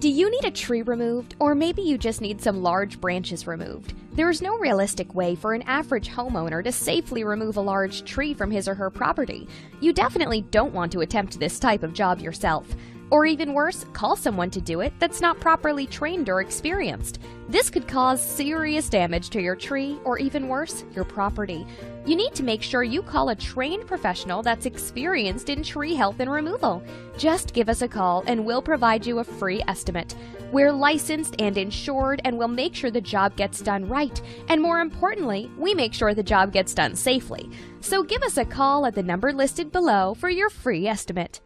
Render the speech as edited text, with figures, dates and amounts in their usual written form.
Do you need a tree removed, or maybe you just need some large branches removed? There is no realistic way for an average homeowner to safely remove a large tree from his or her property. You definitely don't want to attempt this type of job yourself. Or even worse, call someone to do it that's not properly trained or experienced. This could cause serious damage to your tree, or even worse, your property. You need to make sure you call a trained professional that's experienced in tree health and removal. Just give us a call and we'll provide you a free estimate. We're licensed and insured, and we'll make sure the job gets done right. And more importantly, we make sure the job gets done safely. So give us a call at the number listed below for your free estimate.